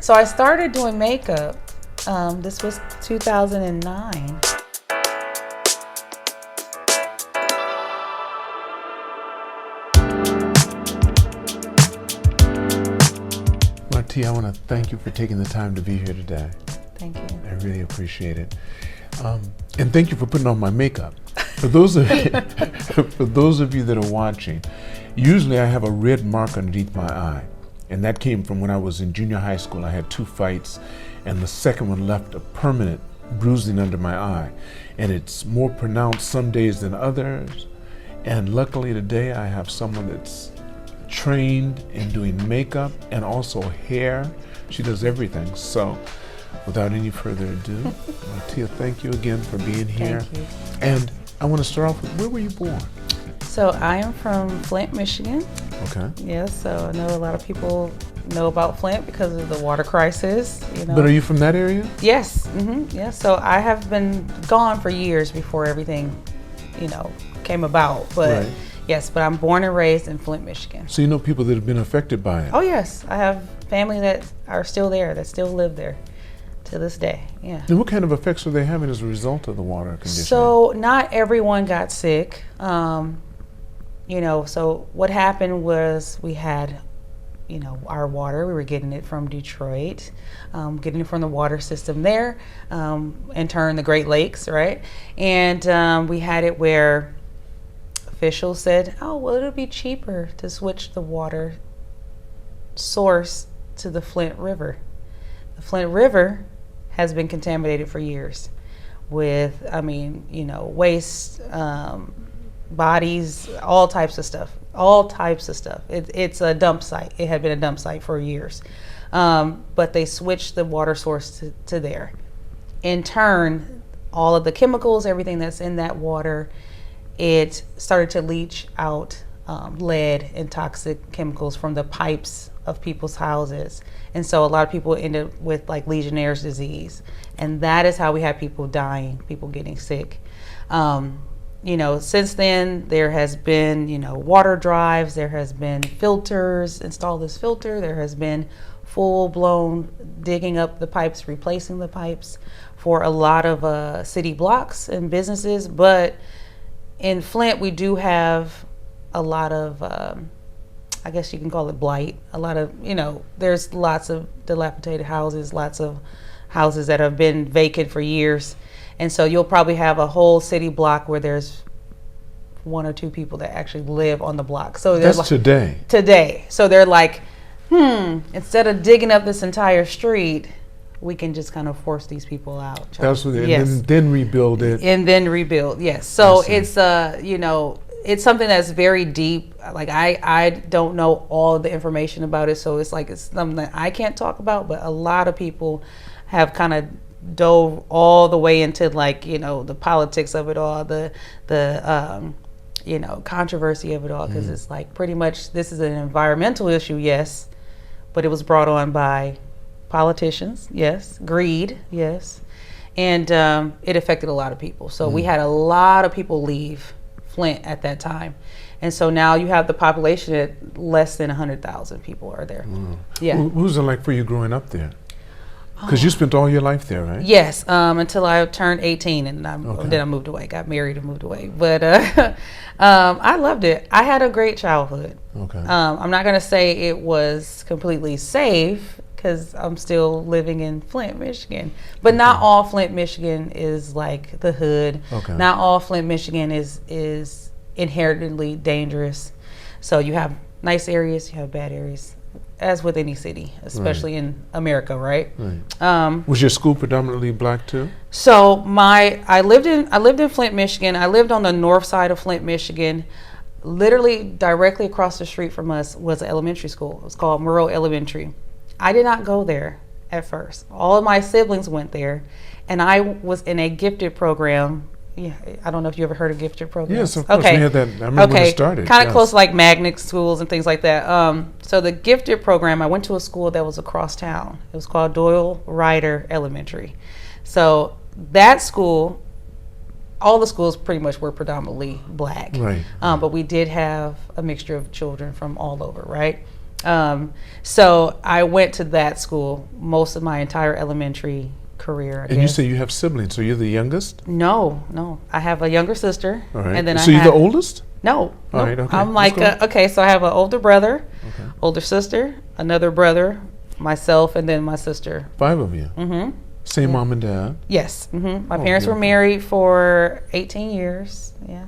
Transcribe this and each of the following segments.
So I started doing makeup. This was 2009. Martiya, I want to thank you for taking the time to be here today. Thank you. I really appreciate it. And thank you for putting on my makeup. For those of for those of you that are watching, usually I have a red mark underneath my eye. And that came from when I was in junior high school. I had 2 fights, and the second one left a permanent bruising under my eye. And it's more pronounced some days than others. And luckily today I have someone that's trained in doing makeup and also hair. She does everything. So without any further ado, Martiya, thank you again for being here. Thank you. And I want to start off with, where were you born? So I am from Flint, Michigan. Okay. Yes, so I know a lot of people know about Flint because of the water crisis, you know. But are you from that area? Yes, yes. So I have been gone for years before everything, came about. But Right. yes, but I'm born and raised in Flint, Michigan. So you know people that have been affected by it? Oh yes, I have family that are still there, that still live there to this day. Yeah. And what kind of effects are they having as a result of the water condition? So not everyone got sick. So what happened was we had, our water, we were getting it from Detroit, getting it from the water system there, in turn the Great Lakes, right? And we had it where officials said, oh, well, it'll be cheaper to switch the water source to the Flint River. The Flint River has been contaminated for years with, waste, bodies, all types of stuff. It's a dump site. It had been a dump site for years. But they switched the water source to there. In turn, all of the chemicals, everything that's in that water, it started to leach out lead and toxic chemicals from the pipes of people's houses. And so a lot of people ended with like Legionnaire's disease. And that is how we had people dying, people getting sick. Since then there has been, water drives, there has been filters, install this filter, there has been full-blown digging up the pipes, replacing the pipes for a lot of city blocks and businesses. But in Flint, we do have a lot of, I guess you can call it blight. A lot of, there's lots of dilapidated houses, lots of houses that have been vacant for years. And so you'll probably have a whole city block where there's 1 or 2 people that actually live on the block. So that's like, today. Today. So they're like, instead of digging up this entire street, we can just kind of force these people out. That's what. Yes. And then rebuild it. And then rebuild. Yes. So it's it's something that's very deep. Like I don't know all the information about it, so it's something that I can't talk about. But a lot of people have kind of dove all the way into the politics of it all, the controversy of it all, because it's like pretty much this is an environmental issue, yes, but it was brought on by politicians, yes, greed, yes, and it affected a lot of people. So we had a lot of people leave Flint at that time. And so now you have the population at less than 100,000 people are there. Yeah. What was it like for you growing up there? Because you spent all your life there, right? Yes, until I turned 18, and then I moved away, got married and moved away. But I loved it. I had a great childhood. Okay. I'm not going to say it was completely safe because I'm still living in Flint, Michigan. But not all Flint, Michigan is like the hood. Okay. Not all Flint, Michigan is inherently dangerous. So you have nice areas, you have bad areas, as with any city, especially in America, right? Right. Was your school predominantly black too? So I lived in Flint, Michigan. I lived on the north side of Flint, Michigan. Literally directly across the street from us was an elementary school. It was called Murrow Elementary. I did not go there at first. All of my siblings went there, and I was in a gifted program. Yeah, I don't know if you ever heard of gifted programs. Yes, of course. We had that. I remember when it started. Kind of close to like magnet schools and things like that. So the gifted program, I went to a school that was across town. It was called Doyle Ryder Elementary. So that school, all the schools pretty much were predominantly black. Right. But we did have a mixture of children from all over, right? So I went to that school most of my entire elementary career. And you say you have siblings, so you're the youngest? No. I have a younger sister. All right. And then so you're the oldest? No. All right, okay. I'm like, so I have an older brother, older sister, another brother, myself, and then my sister. 5 of you? Mm-hmm. Same mom and dad? Yes. Mm-hmm. My parents were married for 18 years. Yeah.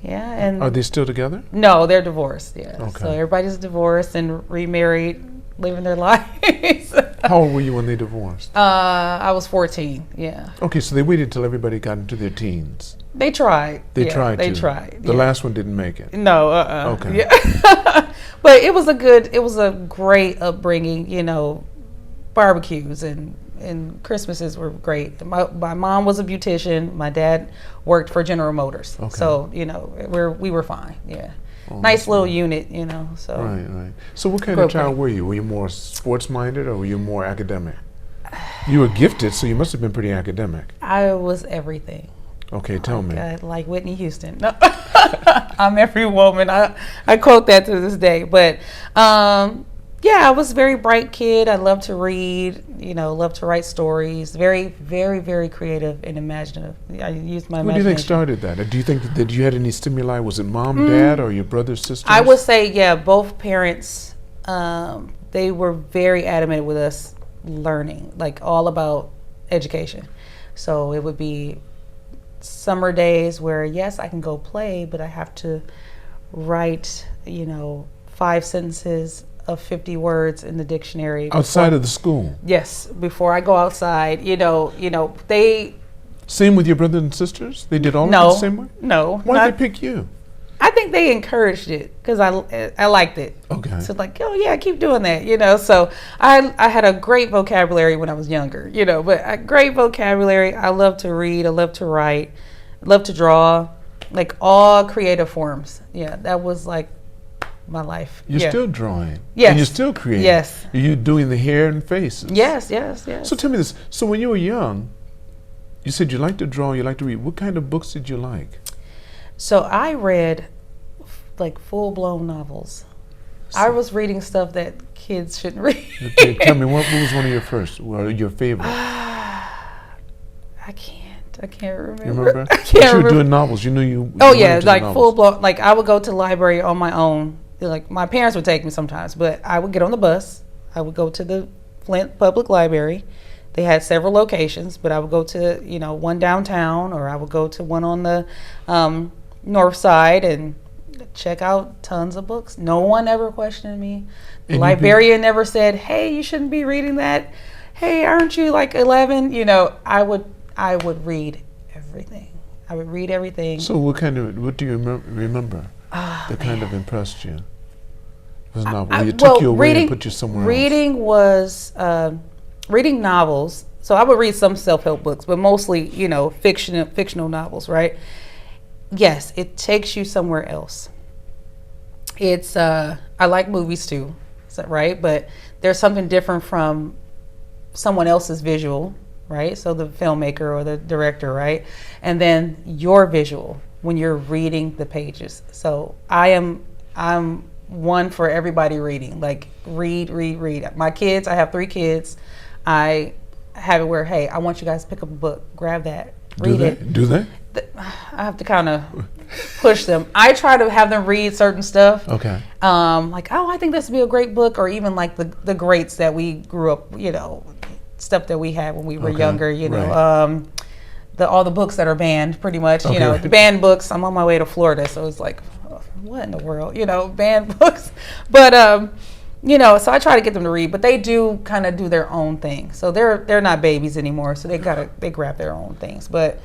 Yeah. And are they still together? No, they're divorced. Yeah. Okay. So everybody's divorced and remarried, living their lives. How old were you when they divorced? I was 14. Yeah. Okay, so they waited till everybody got into their teens. They tried. They tried. The Yeah. last one didn't make it. No. Okay. Yeah. But it was a great upbringing. You know, barbecues and Christmases were great. My mom was a beautician. My dad worked for General Motors. Okay. So you know, we were fine. Yeah. Oh, nice little unit. You know. So. Right. So what kind of child were you? Were you more sports minded or were you more academic? You were gifted, so you must have been pretty academic. I was everything. Okay, tell me. Like Whitney Houston. No. I'm every woman. I quote that to this day. But yeah, I was a very bright kid. I loved to read, you know, loved to write stories. Very, very, very creative and imaginative. I used my imagination. What do you think started that? Do you think that you had any stimuli? Was it mom, dad, or your brothers, sisters? I would say, yeah, both parents, they were very adamant with us learning, like all about education. So it would be summer days where, yes, I can go play, but I have to write, you know, 5 sentences of 50 words in the dictionary. Outside of the school? Yes, before I go outside. You know, they... Same with your brothers and sisters? They did all of it the same way? No. Why did they pick you? I think they encouraged it because I liked it. Okay. So like, oh yeah, keep doing that, you know. So I had a great vocabulary when I was younger, you know, but a great vocabulary. I love to read, I love to write, I love to draw, like all creative forms. Yeah, that was like my life. You're still drawing. Yes. And you're still creating. Yes. You're doing the hair and faces. Yes. So tell me this. So when you were young, you said you liked to draw, you liked to read. What kind of books did you like? So I read like full-blown novels. I was reading stuff that kids shouldn't read. Okay, tell me, what was one of your first, or your favorite? I can't remember. You remember? I can't but you remember. were doing novels. You knew you. Oh you yeah, like novels. full-blown. Like I would go to the library on my own. Like my parents would take me sometimes, but I would get on the bus. I would go to the Flint Public Library. They had several locations, but I would go to, you know, one downtown, or I would go to one on the north side and check out tons of books. No one ever questioned me. The librarian never said, "Hey, you shouldn't be reading that. Hey, aren't you like 11?" You know, I would read everything. I would read everything. So what do you remember that kind of impressed you? It was not it took you away and put you somewhere else. Reading novels. So I would read some self-help books, but mostly, you know, fictional novels, right? Yes, it takes you somewhere else. It's I like movies too, right? But there's something different from someone else's visual, right? So the filmmaker or the director, right? And then your visual when you're reading the pages. So I'm one for everybody reading. Like read. My kids, I have 3 kids. I have it where, hey, I want you guys to pick up a book, grab that, read it. Do they? I have to kind of push them. I try to have them read certain stuff. Okay. Like, oh, I think this would be a great book, or even like the greats that we grew up, you know, stuff that we had when we were younger, you know, right. All the books that are banned, pretty much, you know, the banned books. I'm on my way to Florida, so it's like, what in the world, you know, banned books. But you know, so I try to get them to read, but they do kind of do their own thing. So they're not babies anymore, so they grab their own things. But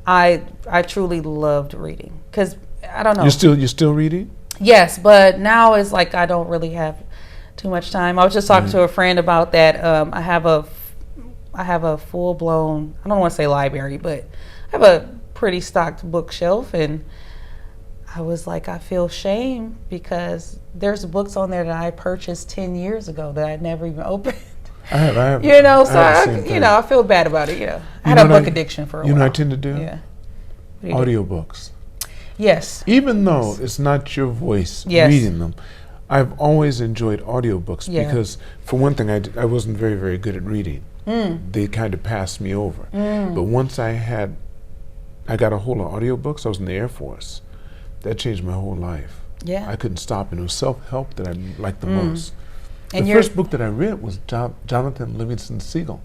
I truly loved reading because I don't know. You're still reading? Yes, but now it's like I don't really have too much time. I was just talking to a friend about that. I have a full blown, I don't want to say library, but I have a pretty stocked bookshelf, and I was like, I feel shame because there's books on there that I purchased 10 years ago that I never even opened. I have. You know, so I feel bad about it. You know, I had a book addiction for a while. You know what I tend to do? Yeah. Audiobooks. Yes. Even though it's not your voice reading them, I've always enjoyed audiobooks Yeah. because, for one thing, I wasn't very, very good at reading. They kind of passed me over. But once I got a hold of audiobooks, I was in the Air Force. That changed my whole life. Yeah. I couldn't stop, and it was self-help that I liked the most. And The first book that I read was Jonathan Livingston Seagull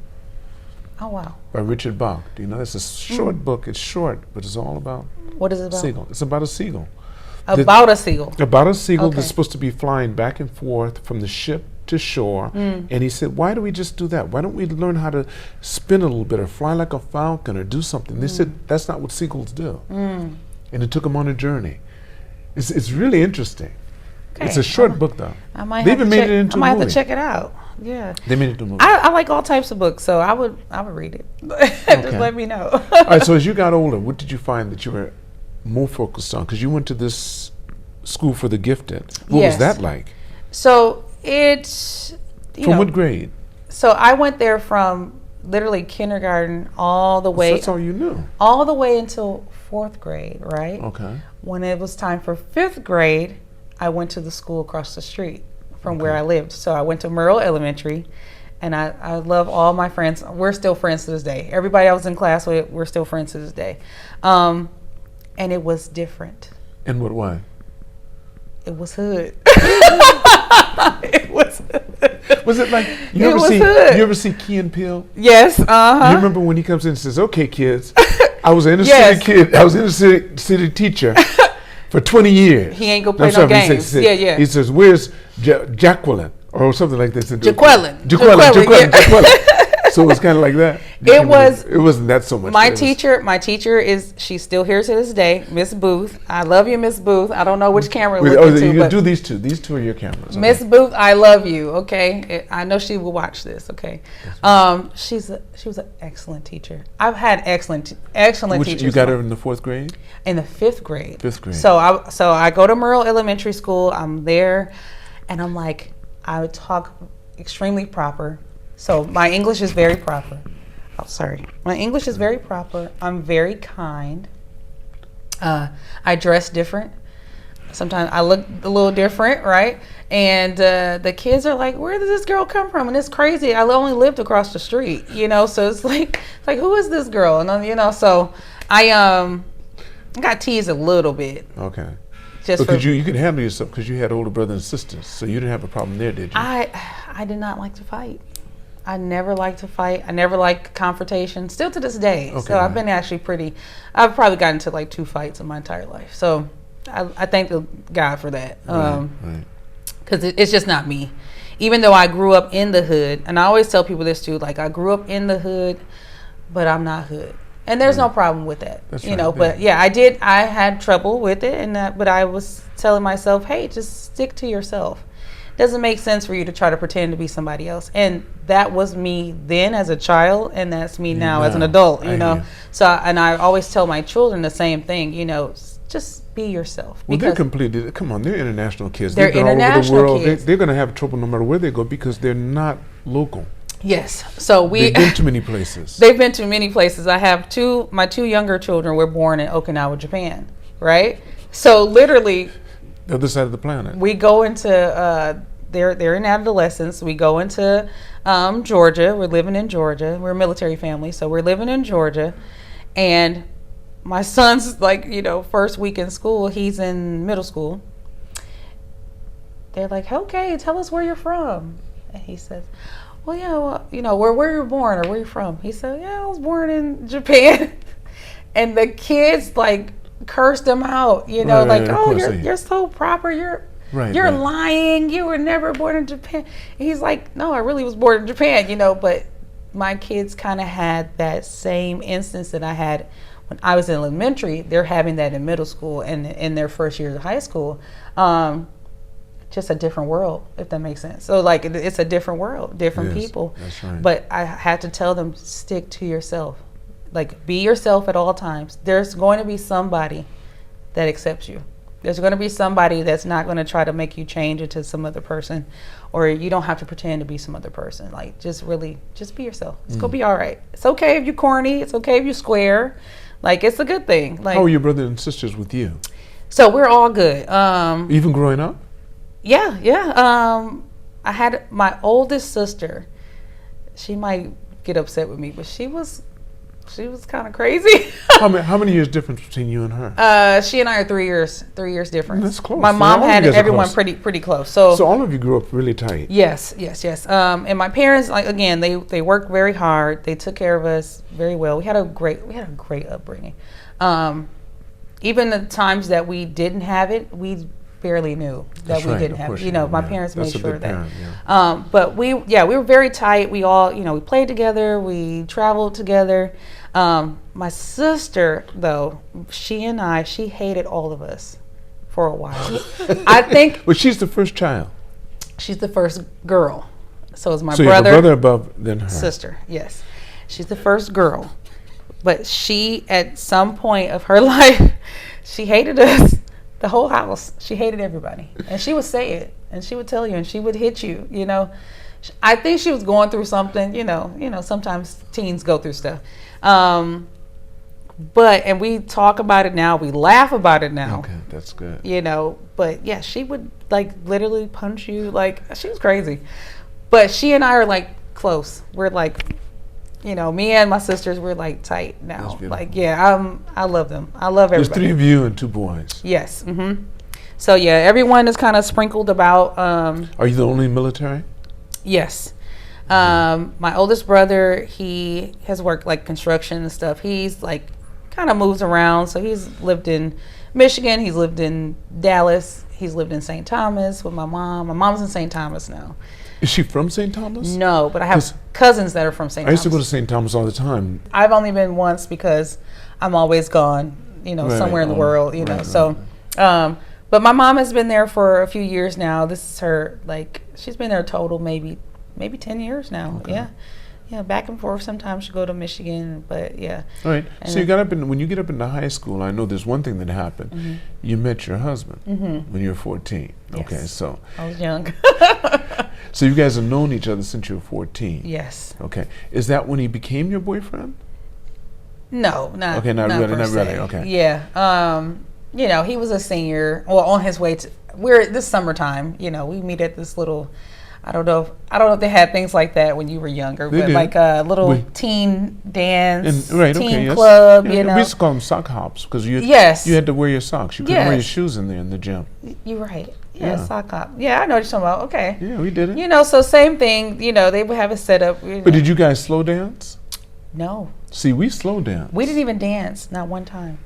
Oh, wow. by Richard Bach. Do you know? It's a short book. It's short, but it's all about What is it about? seagull. It's about a seagull. About a seagull. About a seagull Okay. that's supposed to be flying back and forth from the ship to shore. And he said, why do we just do that? Why don't we learn how to spin a little bit or fly like a falcon or do something? They said, that's not what seagulls do. And it took him on a journey. It's really interesting. Okay. It's a short book, though. I might They have even to made check, it into I might a have movie. to check it out. Yeah. They made it into a movie. I like all types of books, so I would read it. Just Okay. let me know. All right, so as you got older, what did you find that you were more focused on? Because you went to this school for the gifted. What Yes. was that like? So it's From what grade? So I went there from literally kindergarten all the So way that's all you knew. all the way until 4th grade, right? Okay. When it was time for 5th grade, I went to the school across the street from where I lived. So I went to Merle Elementary, and I love all my friends. We're still friends to this day. Everybody I was in class with, we're still friends to this day. And it was different. In what way? It was hood. It was hood. Was it like It was hood. you ever see Key and Peele? Yes, You uh-huh. remember when he comes in and says, "Okay, kids, I was an inner Yes. city kid. I was an inner city teacher for 20 years." He ain't gonna play I'm no sorry, he games. said- Yeah. He says, "Where's Jacqueline?" or something like this. Jaqueline. Jaqueline. So it was kind of like that. It was- It wasn't that so much. My but it was- teacher is, she's still here to this day, Miss Booth. I love you, Miss Booth. I don't know which camera Wait, we're oh, looking you to, can but do these two. These two are your cameras. Miss okay. Booth, I love you. Okay, I know she will watch this. Okay, she was an excellent teacher. I've had excellent Which, teachers. you got her in the 4th grade? in the 5th grade. 5th grade. So I go to Merle Elementary School. I'm there, and I'm like, I would talk extremely proper. So my English is very proper. Oh, sorry. My English is very proper. I'm very kind. I dress different. Sometimes I look a little different, right? And the kids are like, "Where did this girl come from?" And it's crazy. I only lived across the street, So it's like who is this girl? And then, so I got teased a little bit. Okay. Just Because you could handle yourself because you had older brothers and sisters, so you didn't have a problem there, did you? I did not like to fight. I never liked to fight. I never liked confrontation. Still to this day. Okay. So I've been actually I've probably gotten into like 2 fights in my entire life. So I thank God for that. Right. Because it's just not me. Even though I grew up in the hood, and I always tell people this too, like I grew up in the hood, but I'm not hood. And there's no problem with that, That's you right, know. But yeah, I had trouble with it, but I was telling myself, hey, just stick to yourself. Doesn't make sense for you to try to pretend to be somebody else. And that was me then as a child, and that's me now as an adult, I hear you. So, and I always tell my children the same thing, just be yourself. Well, they're completely, come on, they're international kids. They're They've been all over the international world. kids. They're going to have trouble no matter where they go because they're not local. Yes. So They've been to many places. They've been to many places. I have my 2 younger children were born in Okinawa, Japan, right? So literally, The other side of the planet. we go into they're in adolescence. We go into Georgia. We're living in Georgia. We're a military family, so we're living in Georgia. And my son's first week in school. He's in middle school. They're like, "Okay, tell us where you're from." And he says, "Well, yeah, where you were born or where you from?" He said, "Yeah, I was born in Japan." And the kids cursed him out, Right, of "Oh, course you're so proper. You're Right. lying. You were never born in Japan." And he's like, "No, I really was born in Japan, But my kids kind of had that same instance that I had when I was in elementary. They're having that in middle school and in their first years of high school. Just a different world, if that makes sense. So it's a different world, different Yes, people. that's right. But I had to tell them, stick to yourself. Be yourself at all times. There's going to be somebody that accepts you. There's going to be somebody that's not going to try to make you change into some other person, or you don't have to pretend to be some other person. Just be yourself. It's going to be all right. It's okay if you're corny. It's okay if you're square. It's a good thing. How are your brothers and sisters with you? So we're all good. Even growing up? Yeah. I had my oldest sister. She might get upset with me, but she was kind of crazy. How many years difference between you and her? She and I are 3 years difference. That's close. My mom All of had you guys are everyone close. pretty close. So all of you grew up really tight. yes. And my parents, like, again, they worked very hard. They took care of us very well. We had a great upbringing. Even the times that we didn't have it, we barely knew that we didn't have it. You know, my parents made sure that. But we were very tight. We all, we played together. We traveled together. My sister, though, she hated all of us for a while. I think. But she's the first child. She's the first girl. So is my so brother. You have a brother above than her. Sister, yes. She's the first girl. But she, at some point of her life, she hated us. The whole house. She hated everybody. And she would say it. And she would tell you. And she would hit you, I think she was going through something, sometimes teens go through stuff. And we talk about it now. We laugh about it now. Okay, that's good. But yeah, she would literally punch you. She was crazy. But she and I are close. We're me and my sisters, we're tight now. I love them. I love everybody. There's 3 of you and 2 boys. Yes. Mm-hmm. So yeah, everyone is kind of sprinkled about. Are you the only military? Yes. My oldest brother, he has worked construction and stuff. He's kind of moves around. So he's lived in Michigan. He's lived in Dallas. He's lived in St. Thomas with my mom. My mom's in St. Thomas now. Is she from St. Thomas? No, but I have cousins that are from St. Thomas. I used to go to St. Thomas all the time. I've only been once because I'm always gone, somewhere in the world, So, but my mom has been there for a few years now. This is her, she's been there total maybe 10 years now. Okay. Yeah, back and forth. Sometimes she go to Michigan, but yeah. All right. So when you get up into high school, I know there's one thing that happened. Mm-hmm. You met your husband when you were 14. Yes. Okay, so I was young. So you guys have known each other since you were 14. Yes. Okay. Is that when he became your boyfriend? No, not. Okay, not really. Okay. Yeah. He was a senior. Well, on his way to. We're this summertime. We meet at this little. I don't know if they had things like that when you were younger, but did. A little teen dance, teen club. We used to call them sock hops because you had to wear your socks. You couldn't wear your shoes in there in the gym. You're right. Yeah, sock hop. Yeah, I know what you're talking about. Okay. Yeah, we did it. So same thing. They would have a setup. But did you guys slow dance? No. See, we slow dance. We didn't even dance, not one time.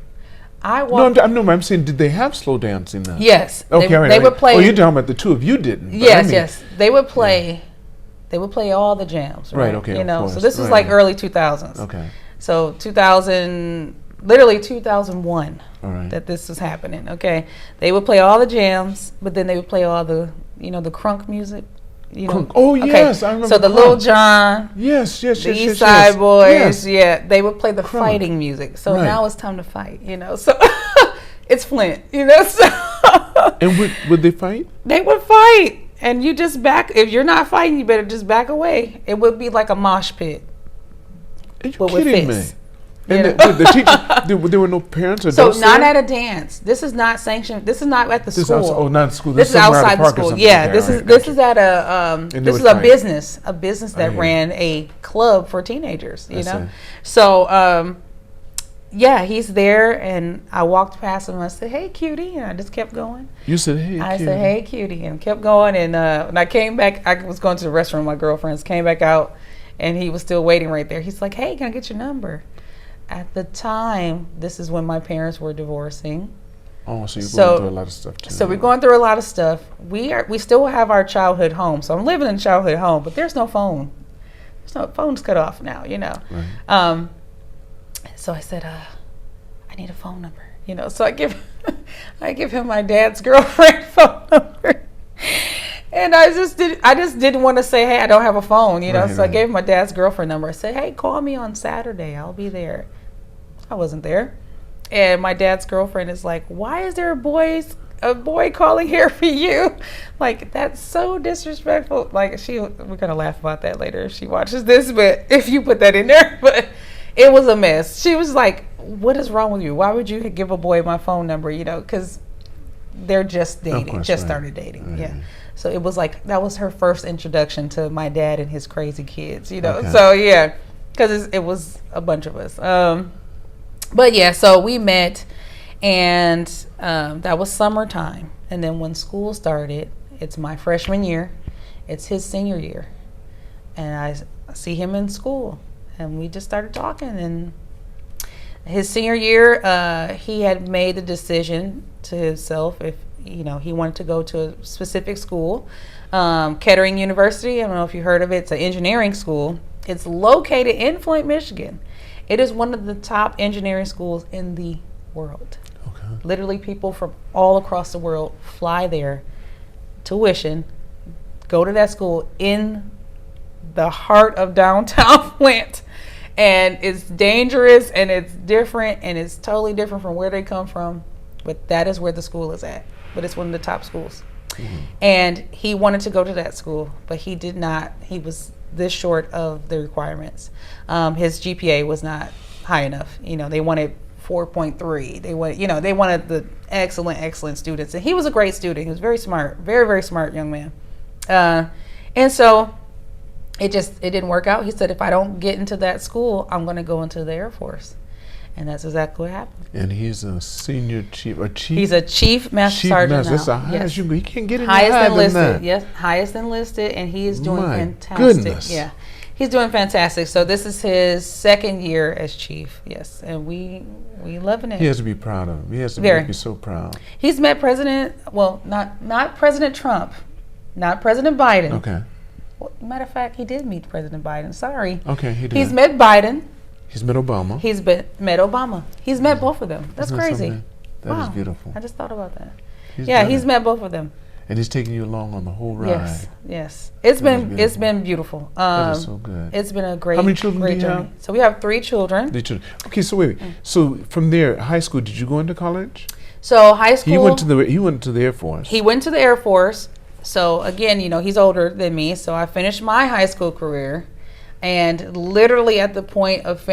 I'm saying, did they have slow dancing then? Yes. Okay, they would play. Oh, you're talking about the two of you didn't. Yes. They would play. Yeah. They would play all the jams. Right. Okay. So this is early 2000s. Okay. So 2001. All right. That this was happening. Okay. They would play all the jams, but then they would play all the the crunk music. Oh yes, I remember. So the Lil Jon, yes, the East Side Boys, yes. They would play the fighting music. So now it's time to fight, So it's Flint, So and would they fight? They would fight, and you just back. If you're not fighting, you better just back away. It would be like a mosh pit. Are you kidding me? And the teacher, there were no parents or so not at a dance. This is not sanctioned. This is not at the school. Not at school. This is outside the school. Yeah, this is at a this is a business that ran a club for teenagers. So he's there, and I walked past him. And I said, "Hey, cutie," and I just kept going. You said, "Hey, I said, "Hey, cutie," and kept going. And when I came back, I was going to the restroom with my girlfriends. Came back out, and he was still waiting right there. He's like, "Hey, can I get your number?" At the time, this is when my parents were divorcing. Oh, so you're going through a lot of stuff too. So we're going through a lot of stuff. We still have our childhood home. So I'm living in childhood home, but there's no phone. Phone's cut off now, Right. So I said, I need a phone number. So I give him my dad's girlfriend phone number. And I just didn't want to say, hey, I don't have a phone, So I gave him my dad's girlfriend number. I said, hey, call me on Saturday. I'll be there. I wasn't there. And my dad's girlfriend is like, why is there a boy calling here for you? That's so disrespectful. We're gonna laugh about that later if she watches this, but if you put that in there, but it was a mess. She was like, what is wrong with you? Why would you give a boy my phone number? Because they're just dating, course, just right. started dating. Right. Yeah. So it was like, that was her first introduction to my dad and his crazy kids, you know? Okay. So yeah, because it was a bunch of us. But yeah, so we met, and that was summertime. And then when school started, it's my freshman year, it's his senior year. And I see him in school, and we just started talking. And his senior year, he had made the decision to himself if he wanted to go to a specific school, Kettering University. I don't know if you heard of it. It's an engineering school. It's located in Flint, Michigan. It is one of the top engineering schools in the world. Okay. Literally, people from all across the world fly there, tuition, go to that school in the heart of downtown Flint. And it's dangerous, and it's different, and it's totally different from where they come from. But that is where the school is at. But it's one of the top schools. Mm-hmm. And he wanted to go to that school, but he did not. He was this short of the requirements. His GPA was not high enough. They wanted 4.3. They wanted the excellent students. And he was a great student. He was very smart, very, very smart young man. And so it didn't work out. He said, if I don't get into that school, I'm going to go into the Air Force. And that's exactly what happened. And he's a senior chief, He's a chief master sergeant now. That's the highest you can go. He can't get any highest higher enlisted, than that. yes, highest enlisted, and he is doing My fantastic. goodness. Yeah, he's doing fantastic. So this is his second year as chief. Yes, and we loving it. He has to be proud of him. He has to Very. be so proud. He's met not President Trump, not President Biden. Okay. Well, matter of fact, he did meet President Biden. Sorry. Okay, he did. He's met Biden. He's met Obama. He's met Obama. He's met both of them. That's Isn't that crazy. something? That is beautiful. I just thought about that. done He's it. met both of them. And he's taking you along on the whole ride. Yes. It's That been beautiful. That is so good. It's been a great. How many children great do you journey. have? So we have 3 children. Okay, so wait. So from there, high school, did you go into college? So high school. He went to the Air Force. He went to the Air Force. So again, he's older than me. So I finished my high school career, and literally at the point of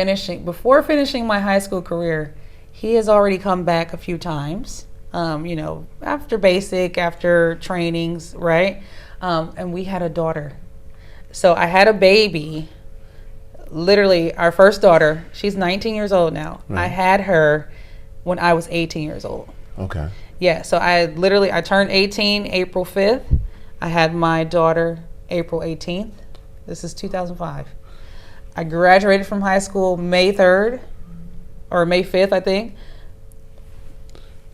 before finishing my high school career, he has already come back a few times. After trainings, right? And we had a daughter. So I had a baby, literally our first daughter. She's 19 years old now. Right. I had her when I was 18 years old. Okay. Yeah, so I turned 18 April 5th. I had my daughter April 18th. This is 2005. I graduated from high school May 3rd or May 5th, I think.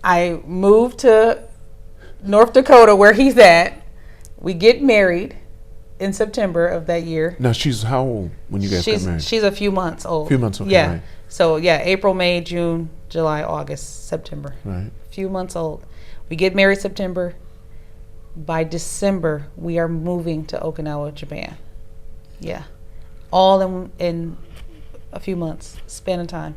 I moved to North Dakota where he's at. We get married in September of that year. Now, she's how old when you guys got married? She's a few months old. Few months, okay, yeah. right. So, April, May, June, July, August, September. Right. Few months old. We get married September. By December, we are moving to Okinawa, Japan. Yeah. All in a few months, span of time.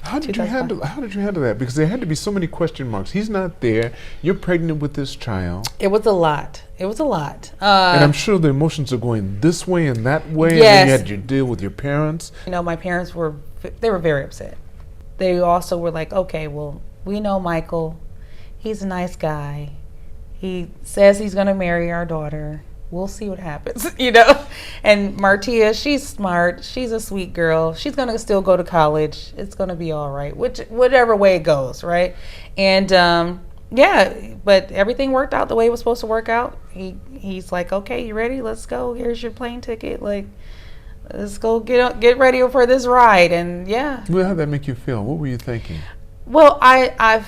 How did you handle that? Because there had to be so many question marks. He's not there. You're pregnant with this child. It was a lot. And I'm sure the emotions are going this way and that way. Yes. And then you had to deal with your parents. My parents were very upset. They also were like, okay, well, we know Michael. He's a nice guy. He says he's going to marry our daughter. We'll see what happens, And Martiya, she's smart. She's a sweet girl. She's going to still go to college. It's going to be all right, whatever way it goes, right? And, but everything worked out the way it was supposed to work out. He's like, okay, you ready? Let's go. Here's your plane ticket. Like, let's go get ready for this ride. And, yeah. Well, how did that make you feel? What were you thinking? Well, I've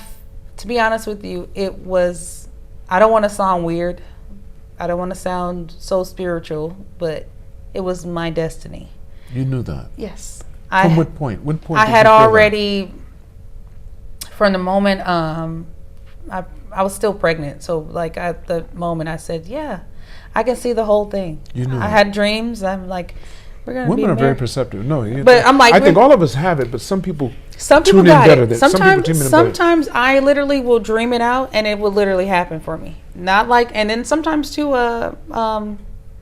to be honest with you, it was, I don't want to sound weird. I don't want to sound so spiritual, but it was my destiny. You knew that? Yes. From what point? What point? I did had you feel already, from the moment I was still pregnant. So like at the moment I said, yeah, I can see the whole thing. You knew. I had dreams. I'm like, we're gonna be Women are married. very perceptive. No, but I'm like, I think all of us have it, but some people got tune in better. it. Sometimes Sometimes I literally will dream it out, and it will literally happen for me. Not like, and then sometimes too,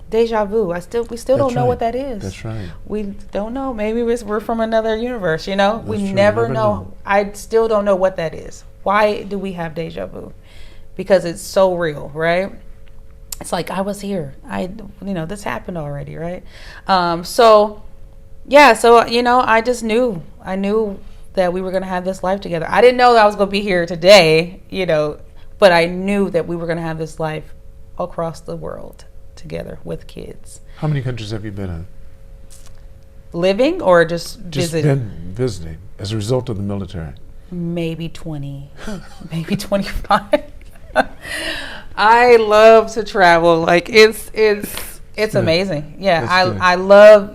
deja vu. We still don't know what that is. That's right. We don't know. Maybe we're from another universe. We true. never know. I still don't know what that is. Why do we have deja vu? because it's so real, right? It's like, I was here. This happened already, right? So I just knew. I knew that we were going to have this life together. I didn't know that I was going to be here today, but I knew that we were going to have this life across the world together with kids. How many countries have you been in? Living or just visiting? Been visiting as a result of the military. Maybe 20, maybe 25. I love to travel. Like it's amazing. Yeah, I love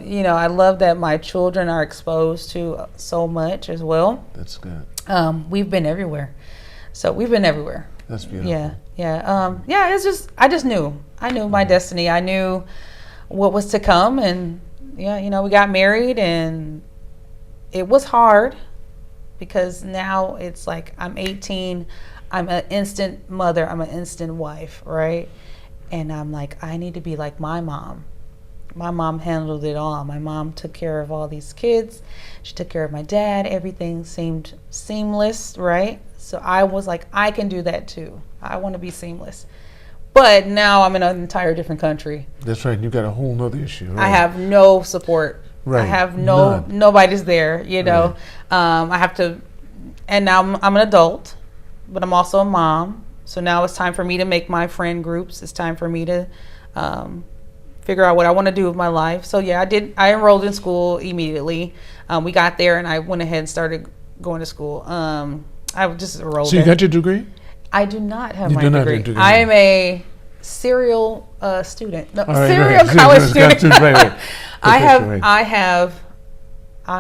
that my children are exposed to so much as well. That's good. We've been everywhere. So we've been everywhere. That's beautiful. Yeah. It's just I just knew. I knew my destiny. I knew what was to come, and we got married, and it was hard because now it's like I'm 18. I'm an instant mother. I'm an instant wife, right? And I'm like, I need to be like my mom. My mom handled it all. My mom took care of all these kids. She took care of my dad. Everything seemed seamless, right? So I was like, I can do that too. I want to be seamless. But now I'm in an entire different country. That's right. You got a whole nother issue. Right? I have no support. Right. I have nobody's there, Right. I have to, and now I'm an adult, but I'm also a mom. So now it's time for me to make my friend groups. It's time for me to figure out what I want to do with my life. So yeah, I enrolled in school immediately. We got there and I went ahead and started going to school. I just enrolled. So you got your degree? I do not have my degree. I am a serial student. No, right, serial right. college student. Right. I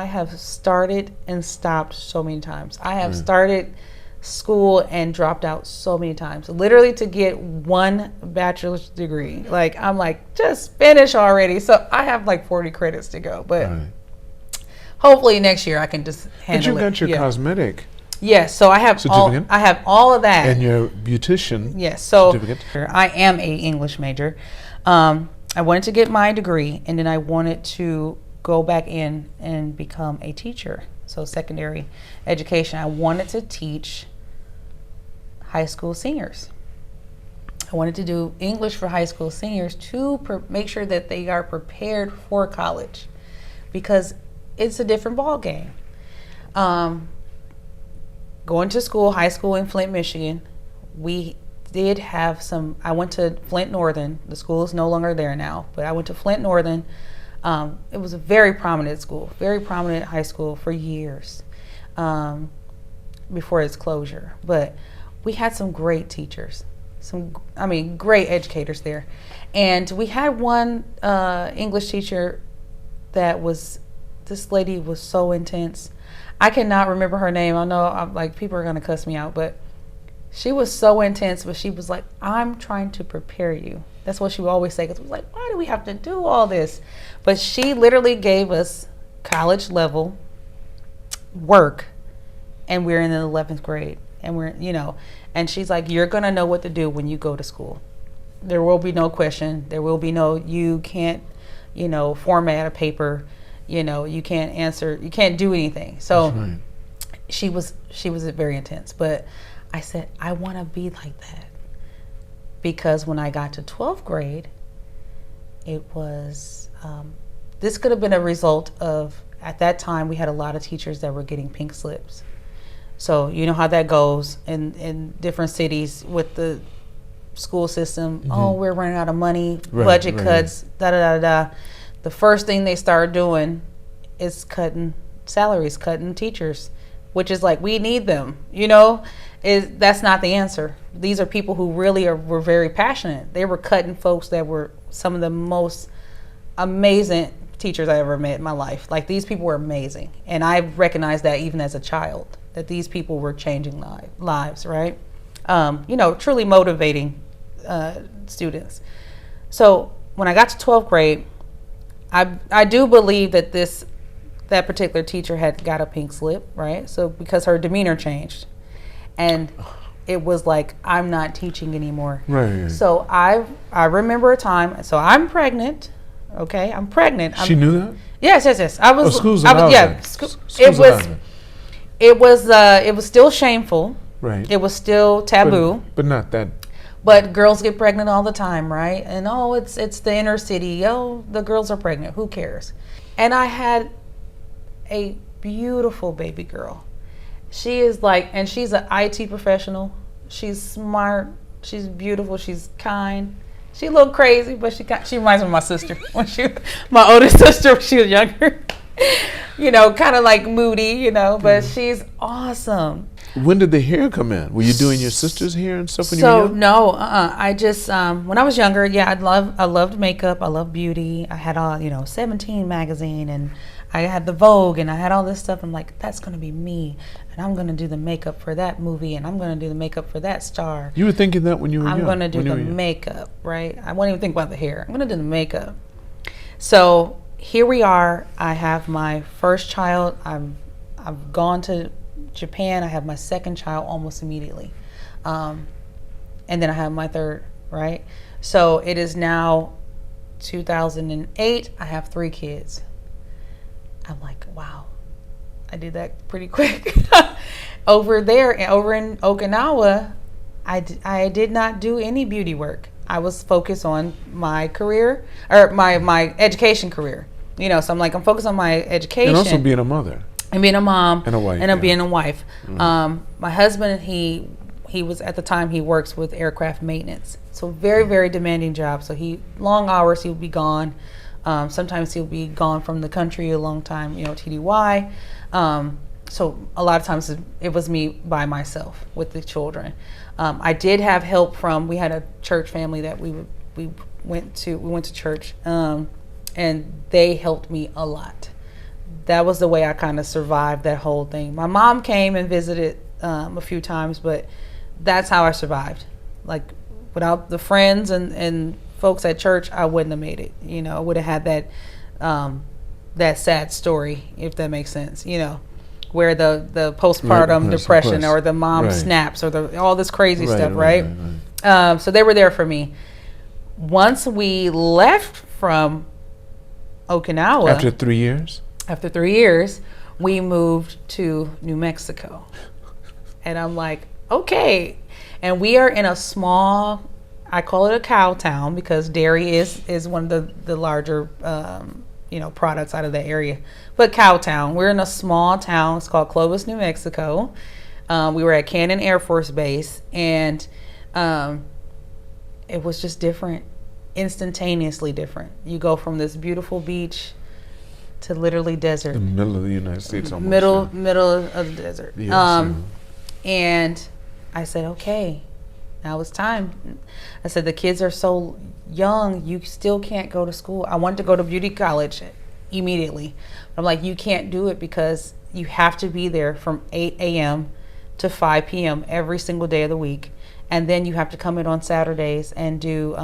have started and stopped so many times. I have started school and dropped out so many times, literally to get one bachelor's degree. Like I'm like, just finish already. So I have like 40 credits to go, but hopefully next year I can just handle it. But you got your cosmetic. Yes, so I have all of that. And your beautician. Yes, so certificate. I am a English major. I wanted to get my degree, and then I wanted to go back in and become a teacher. So secondary education. I wanted to teach high school seniors. I wanted to do English for high school seniors to make sure that they are prepared for college, because it's a different ball game. Going to school, high school in Flint, Michigan, we did have I went to Flint Northern. The school is no longer there now, but I went to Flint Northern. It was a very prominent school, very prominent high school for years before its closure. But we had some great teachers, great educators there. And we had one English teacher this lady was so intense. I cannot remember her name. I know people are going to cuss me out, but she was so intense, but she was like, I'm trying to prepare you. That's what she would always say, because we was like, why do we have to do all this? But she literally gave us college level work, and we're in the 11th grade, and and she's like, you're going to know what to do when you go to school. There will be no question. There will be you can't, format a paper. You can't answer, you can't do anything. So right. she was very intense, but I said, I want to be like that, because when I got to 12th grade, it was, this could have been a result of, at that time, we had a lot of teachers that were getting pink slips. So you know how that goes in different cities with the school system. Mm-hmm. Oh, we're running out of money, budget cuts, da-da-da-da. The first thing they start doing is cutting salaries, cutting teachers, which is like, we need them, that's not the answer. These are people who really were very passionate. They were cutting folks that were some of the most amazing teachers I ever met in my life. Like, these people were amazing. And I recognized that even as a child, that these people were changing lives, right? Truly motivating students. So when I got to 12th grade, I do believe that that particular teacher had got a pink slip, right? So because her demeanor changed, and it was like, I'm not teaching anymore. Right. So I remember a time. So I'm pregnant. Okay, I'm pregnant. She knew that? Yes. School's allowed. It was still shameful. Right. It was still taboo. But not that. But girls get pregnant all the time, right? And it's the inner city. Oh, the girls are pregnant. Who cares? And I had a beautiful baby girl. She is like, and she's an IT professional. She's smart. She's beautiful. She's kind. She a little crazy, but she reminds me of my sister my oldest sister when she was younger. Kind of like moody, but she's awesome. When did the hair come in? Were you doing your sister's hair and stuff when you were young? No, I just when I was younger, I loved makeup. I loved beauty. I had all 17 magazine, and I had the Vogue, and I had all this stuff. I'm like, that's gonna be me, and I'm gonna do the makeup for that movie, and I'm gonna do the makeup for that star. You were thinking that when you were young? I'm gonna do the makeup, right? I won't even think about the hair. I'm gonna do the makeup. So here we are. I have my first child. I've gone to Japan. I have my second child almost immediately, and then I have my third, right? So it is now 2008. I have 3 kids. I'm like, wow, I did that pretty quick. Over in Okinawa, I did not do any beauty work. I was focused on my career, or my education career. So I'm focused on my education. And also being a mother. And being a mom. And a wife. And being a wife. Mm-hmm. My husband, he was, at the time, he works with aircraft maintenance. So very, very demanding job. So long hours, he would be gone. Sometimes he'll be gone from the country a long time, TDY. So a lot of times it was me by myself with the children. I did have help we had a church family that we went to church, and they helped me a lot. That was the way I kind of survived that whole thing. My mom came and visited a few times, but that's how I survived. Like, without the friends and folks at church, I wouldn't have made it. I would have had that sad story, if that makes sense. Where the postpartum depression, or the mom snaps, or all this crazy stuff, right? So they were there for me. Once we left from Okinawa, after 3 years. After 3 years, we moved to New Mexico, and I'm like, okay. And we are in a small, I call it a cow town, because dairy is one of the larger products out of the area. But cow town, we're in a small town. It's called Clovis, New Mexico. We were at Cannon Air Force Base, and it was just different, instantaneously different. You go from this beautiful beach to literally desert. In the middle of the United States, almost. Middle of the desert. Yes, and I said, okay, now it's time. I said, the kids are so young, you still can't go to school. I wanted to go to beauty college immediately. I'm like, you can't do it, because you have to be there from 8 a.m. to 5 p.m. every single day of the week. And then you have to come in on Saturdays and do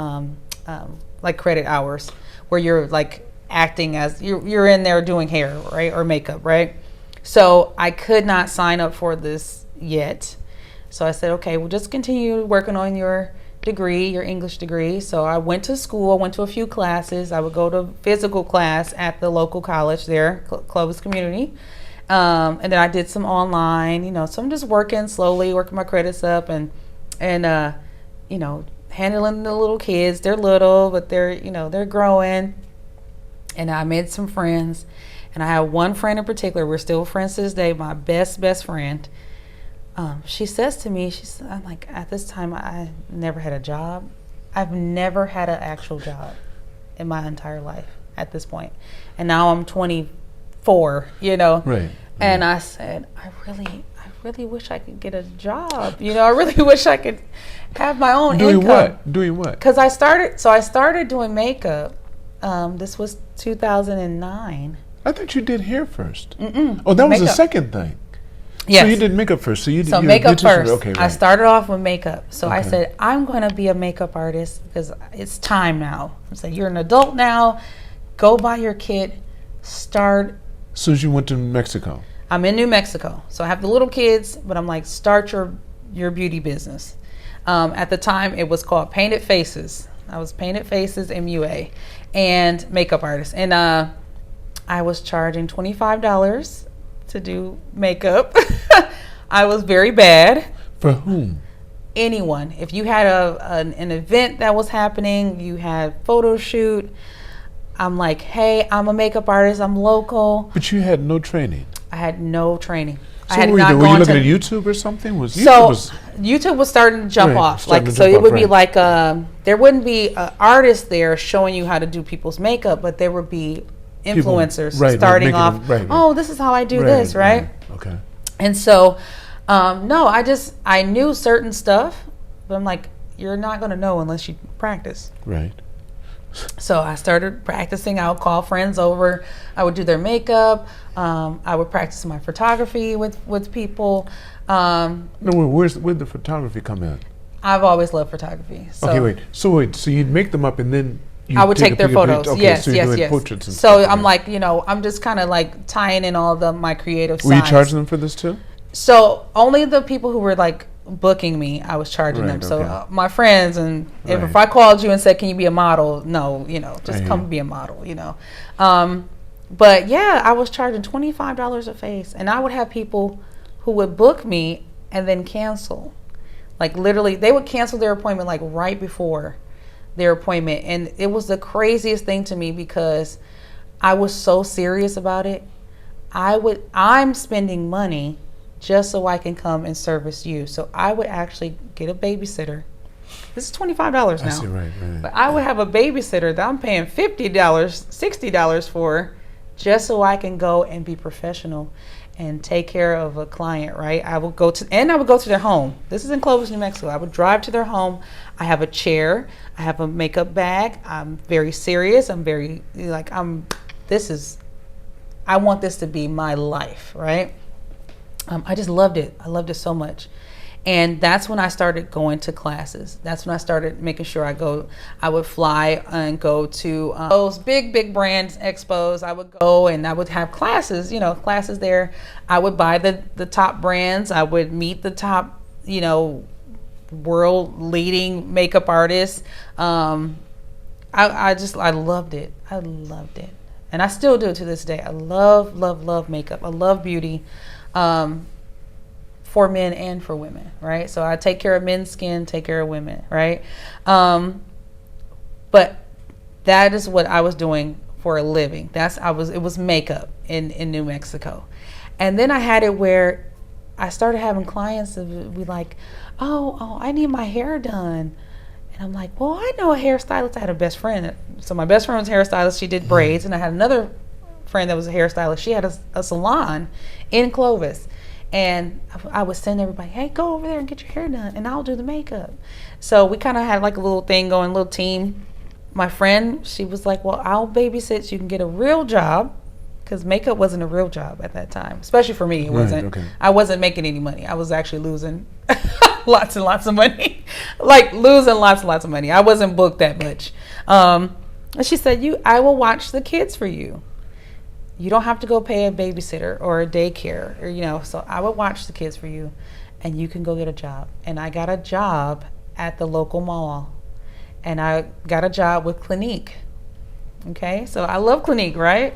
like credit hours, where you're like acting as you're in there doing hair, right, or makeup, right? So I could not sign up for this yet. So I said, okay, we'll just continue working on your degree, your English degree. So I went to school. I went to a few classes. I would go to physical class at the local college there, Clovis Community. And then I did some online, so I'm just working my credits up, and handling the little kids. They're little, but they're growing. And I made some friends, and I have one friend in particular. We're still friends to this day, my best friend. She says to me, I'm like, at this time, I never had a job. I've never had an actual job in my entire life at this point. And now I'm 24, Right. And I said, I really wish I could get a job. I really wish I could have my own income. Doing what? Because I started doing makeup. This was 2009. I thought you did hair first. Mm-mm. Oh, that was makeup. the second thing. Yes. So you did makeup first. So makeup first. Okay, right. I started off with makeup. So I said, I'm going to be a makeup artist because it's time now. I said, you're an adult now. Go buy your kit. Start. So you went to Mexico. I'm in New Mexico. So I have the little kids, but I'm like, start your beauty business. At the time, it was called Painted Faces. I was Painted Faces MUA and makeup artist. And I was charging $25 to do makeup. I was very bad. For whom? Anyone. If you had an event that was happening, you had photo shoot, I'm like, hey, I'm a makeup artist, I'm local. But you had no training. I had no training. So I had were not you gone looking to at YouTube or something? YouTube was starting to jump Right, off. starting Like to so, jump it off, would be right. like there wouldn't be an artist there showing you how to do people's makeup, but there would be influencers right, starting making off. them- right, right. Oh, this is how I do this, right? Okay. And so, no, I knew certain stuff, but I'm like, you're not going to know unless you practice. Right. So I started practicing. I would call friends over. I would do their makeup. I would practice my photography with people. No, where'd the photography come in? I've always loved photography. So Okay, wait. So you'd make them up and then you I would take their photos. Okay, Yes, so you're doing yes. portraits and So stuff, I'm okay. like, I'm just kind of like tying in all my creative Were you sides. charging them for this too? So only the people who were like booking me, I was charging Right, them. So okay. my friends, and Right. if I called you and said, "Can you be a model?" No, just I come hear. be a model. But yeah, I was charging $25 a face, and I would have people who would book me and then cancel. Like literally, they would cancel their appointment like right before their appointment, and it was the craziest thing to me because I was so serious about it. I'm spending money just so I can come and service you. So I would actually get a babysitter. This is $25 now. I see, right. But I would have a babysitter that I'm paying $50, $60 for just so I can go and be professional and take care of a client, right? I would go to their home. This is in Clovis, New Mexico. I would drive to their home. I have a chair. I have a makeup bag. I'm very serious. I'm very, I want this to be my life, right? I just loved it. I loved it so much. And that's when I started going to classes. That's when I started making sure I would fly and go to those big brands, expos. I would go and I would have classes, classes there. I would buy the top brands. I would meet the top, world leading makeup artists. I loved it. I loved it. And I still do to this day. I love makeup. I love beauty. For men and for women, right? So I take care of men's skin, take care of women, right? But that is what I was doing for a living. It was makeup in New Mexico. And then I had it where I started having clients that would be like, oh, I need my hair done. And I'm like, well, I know a hairstylist. I had a best friend. So my best friend was a hairstylist. She did braids. And I had another friend that was a hairstylist. She had a salon in Clovis. And I would send everybody, hey, go over there and get your hair done, and I'll do the makeup. So we kind of had like a little thing going, a little team. My friend, she was like, well, I'll babysit so you can get a real job, because makeup wasn't a real job at that time, especially for me. It wasn't. Okay. I wasn't making any money. I was actually losing lots and lots of money, like losing lots and lots of money. I wasn't booked that much. And she said, I will watch the kids for you. You don't have to go pay a babysitter or a daycare, so I would watch the kids for you, and you can go get a job. And I got a job at the local mall, and I got a job with Clinique. Okay, so I love Clinique, right?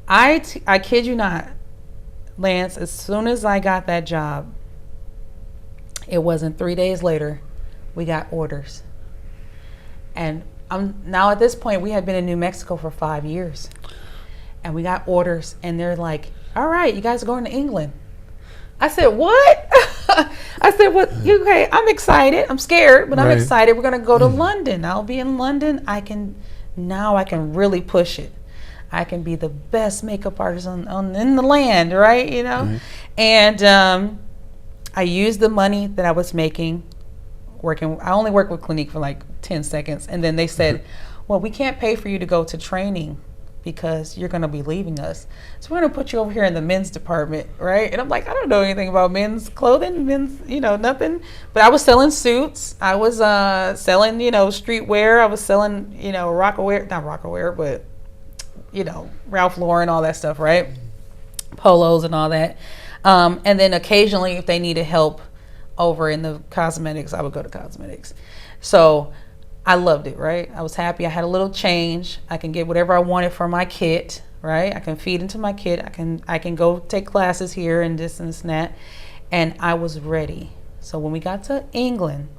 I kid you not, Lance, as soon as I got that job, it wasn't 3 days later, we got orders. And now at this point, we had been in New Mexico for 5 years. And we got orders, and they're like, all right, you guys are going to England. I said, what? I said, what? Okay, I'm excited. I'm scared, but I'm excited. We're going to go to London. I'll be in London. I can really push it. I can be the best makeup artist in the land, right? And I used the money that I was making working. I only worked with Clinique for like 10 seconds. And then they said, well, we can't pay for you to go to training because you're going to be leaving us. So we're going to put you over here in the men's department, right? And I'm like, I don't know anything about men's clothing, nothing. But I was selling suits. I was selling, streetwear. I was selling, Rockaware, not Rockaware, but, Ralph Lauren, all that stuff, right? Polos and all that. And then occasionally if they needed help over in the cosmetics, I would go to cosmetics. So I loved it, right? I was happy. I had a little change. I can get whatever I wanted for my kit, right? I can feed into my kit. I can go take classes here and this and that. And I was ready. So when we got to England,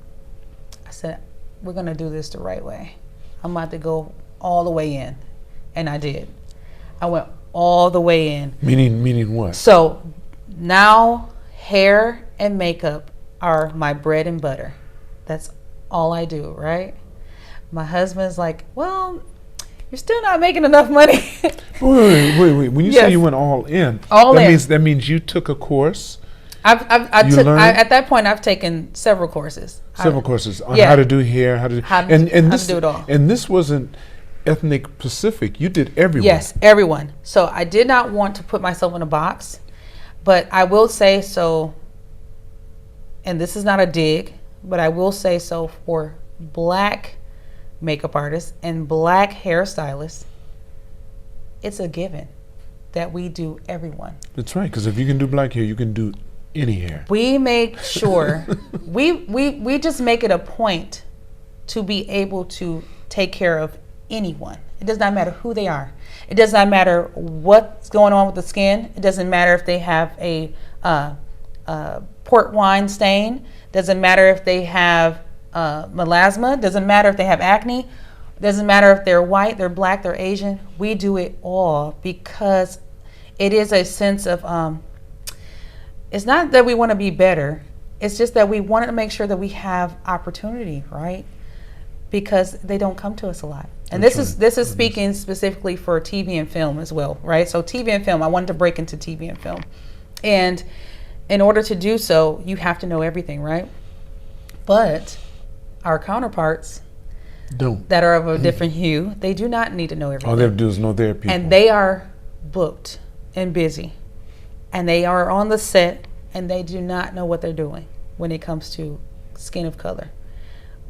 I said, we're going to do this the right way. I'm about to go all the way in. And I did. I went all the way in. Meaning what? So now hair and makeup are my bread and butter. That's all I do, right? My husband's like, well, you're still not making enough money. Wait. When you say you went all in, that means you took a course. At that point, I've taken several courses. Courses on how to do hair, how to do it all. And this wasn't ethnic specific. You did everyone. Yes, everyone. So I did not want to put myself in a box, but I will say so, and this is not a dig, but I will say so for black makeup artists and black hairstylists, it's a given that we do everyone. That's right, because if you can do black hair, you can do any hair. We make sure, we just make it a point to be able to take care of anyone. It does not matter who they are. It does not matter what's going on with the skin. It doesn't matter if they have a port wine stain. Doesn't matter if they have melasma. Doesn't matter if they have acne. Doesn't matter if they're white, they're black, they're Asian. We do it all because it is a sense of, it's not that we want to be better. It's just that we want to make sure that we have opportunity, right? Because they don't come to us a lot. And this is speaking specifically for TV and film as well, right? So TV and film, I wanted to break into TV and film. And in order to do so, you have to know everything, right? But our counterparts that are of a different hue, they do not need to know everything. All they have to do is know their people. And they are booked and busy. And they are on the set and they do not know what they're doing when it comes to skin of color.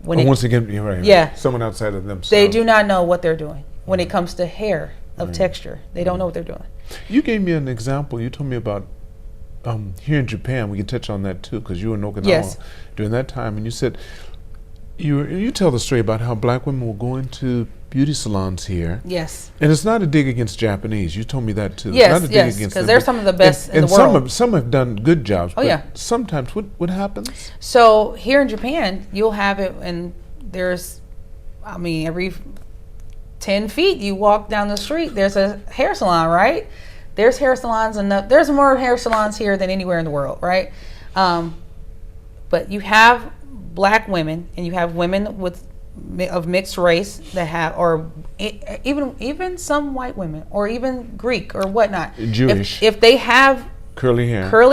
Once again, you're right. Yeah. Someone outside of themselves. They do not know what they're doing when it comes to hair of texture. They don't know what they're doing. You gave me an example. You told me about here in Japan. We can touch on that too, because you were in Okinawa during that time, and you said you tell the story about how black women will go into beauty salons here. Yes. And it's not a dig against Japanese. You told me that too. Yes, it's not a dig against because they're some of the best in the world. And some have done good jobs. Oh, yeah. Sometimes what happens? So here in Japan, you'll have it, and there's, every 10 feet you walk down the street, there's a hair salon, right? There's hair salons enough. There's more hair salons here than anywhere in the world, right? But you have black women, and you have women of mixed race that have, or even some white women, or even Greek or whatnot. Jewish. If they have curly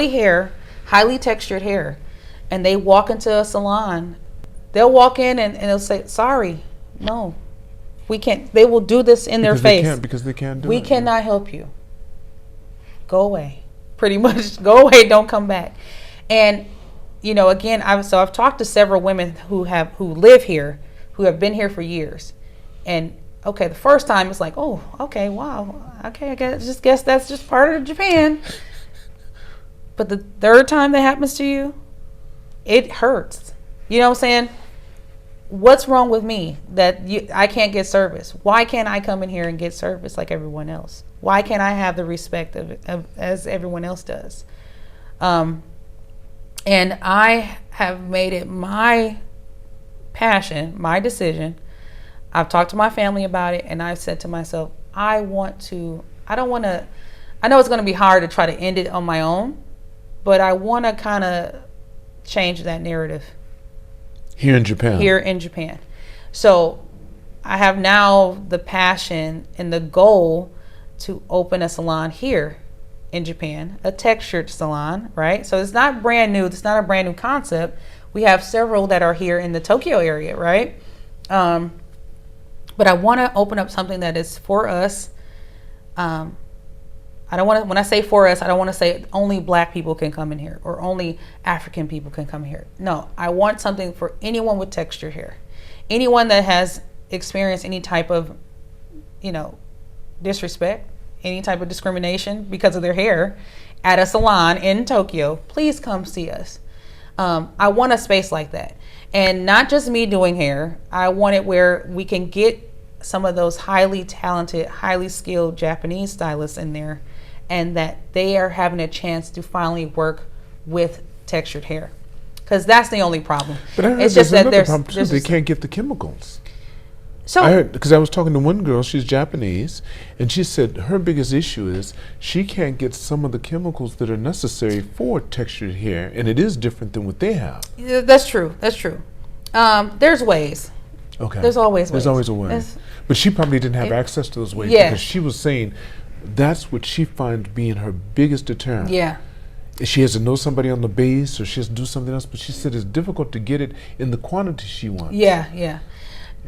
hair, highly textured hair, and they walk into a salon, they'll walk in and they'll say, "Sorry, no, we can't." They will do this in their face. Because they can't do it. We cannot help you. Go away. Pretty much, go away. Don't come back. And again, I've talked to several women who live here, who have been here for years, and the first time it's like, oh, okay, wow, okay, I guess that's just part of Japan. But the third time that happens to you, it hurts. You know what I'm saying? What's wrong with me that I can't get service? Why can't I come in here and get service like everyone else? Why can't I have the respect as everyone else does? And I have made it my passion, my decision. I've talked to my family about it, and I've said to myself, I know it's going to be hard to try to end it on my own, but I want to kind of change that narrative. Here in Japan. So I have now the passion and the goal to open a salon here in Japan, a textured salon, right? So it's not brand new. It's not a brand new concept. We have several that are here in the Tokyo area, right? But I want to open up something that is for us. I don't want to, when I say for us, I don't want to say only black people can come in here or only African people can come here. No, I want something for anyone with textured hair. Anyone that has experienced any type of, disrespect, any type of discrimination because of their hair at a salon in Tokyo, please come see us. I want a space like that. And not just me doing hair. I want it where we can get some of those highly talented, highly skilled Japanese stylists in there, and that they are having a chance to finally work with textured hair. because that's the only problem. But I heard It's there's just that another there's, problem too. there's They just- can't get the chemicals. so I heard, because I was talking to one girl, she's Japanese, and she said her biggest issue is she can't get some of the chemicals that are necessary for textured hair, and it is different than what they have. yeah, that's true. That's true. There's ways. Okay. There's always There's ways. always a way. It's- But she probably didn't have access to those ways Yeah. because she was saying that's what she finds being her biggest deterrent. Yeah. She has to know somebody on the base or she has to do something else, but she said it's difficult to get it in the quantity she wants. Yeah. Yeah.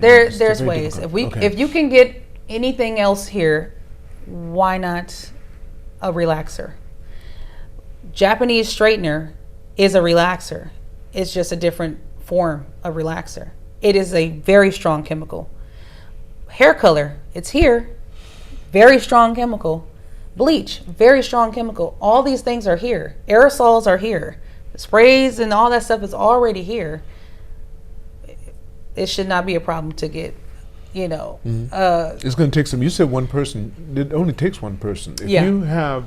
It's There's very ways. difficult. If you can get anything else here, why not a relaxer? Japanese straightener is a relaxer. It's just a different form of relaxer. It is a very strong chemical. Hair color, it's here. Very strong chemical. Bleach, very strong chemical. All these things are here. Aerosols are here. Sprays and all that stuff is already here. It should not be a problem to get, you know. It's going to take some. You said one person. It only takes one person. If Yeah. you have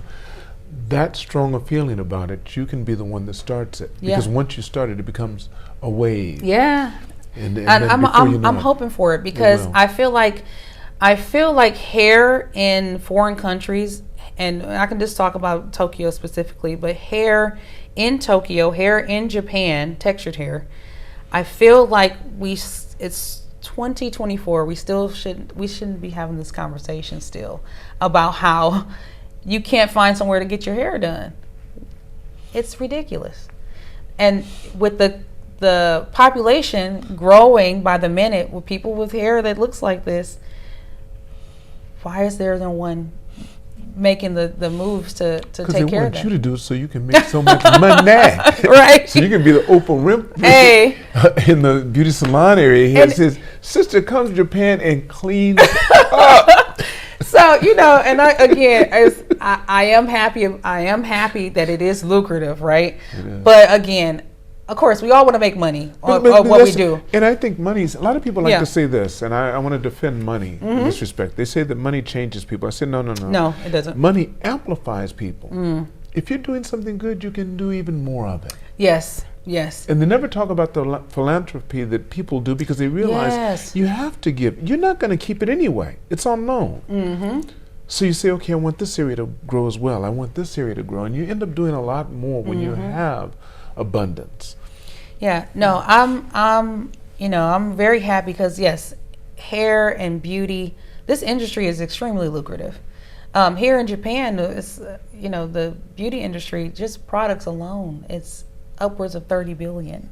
that strong a feeling about it, you can be the one that starts it. Yeah. Because once you start it, it becomes a wave. Yeah. And And then before you know I'm it, hoping for it because will. I feel like hair in foreign countries, and I can just talk about Tokyo specifically, but hair in Tokyo, hair in Japan, textured hair, I feel like it's 2024. We shouldn't be having this conversation still about how you can't find somewhere to get your hair done. It's ridiculous. And with the population growing by the minute with people with hair that looks like this, why is there no one making the moves to take care of because they want that? you to do it so you can make so much money. Right. So you can be the Oprah Winfrey Hey. in the beauty salon area here. And- It says, sister comes to Japan and cleans up. So, you know, and I am happy that it is lucrative, right? It is. But again, of course, we all want to make money on But what we that's- do. And I think money's, a lot of people like Yeah. to say this, and I want to defend money in this respect. They say that money changes people. I said, no. No, it doesn't. Money amplifies people. If you're doing something good, you can do even more of it. Yes. And they never talk about the philanthropy that people do because they realize Yes. you have to give. You're not going to keep it anyway. It's unknown. So you say, okay, I want this area to grow as well. I want this area to grow. And you end up doing a lot more when you have abundance. Yeah, no, I'm very happy because yes, hair and beauty, this industry is extremely lucrative. Here in Japan, it's, the beauty industry, just products alone, it's upwards of 30 billion.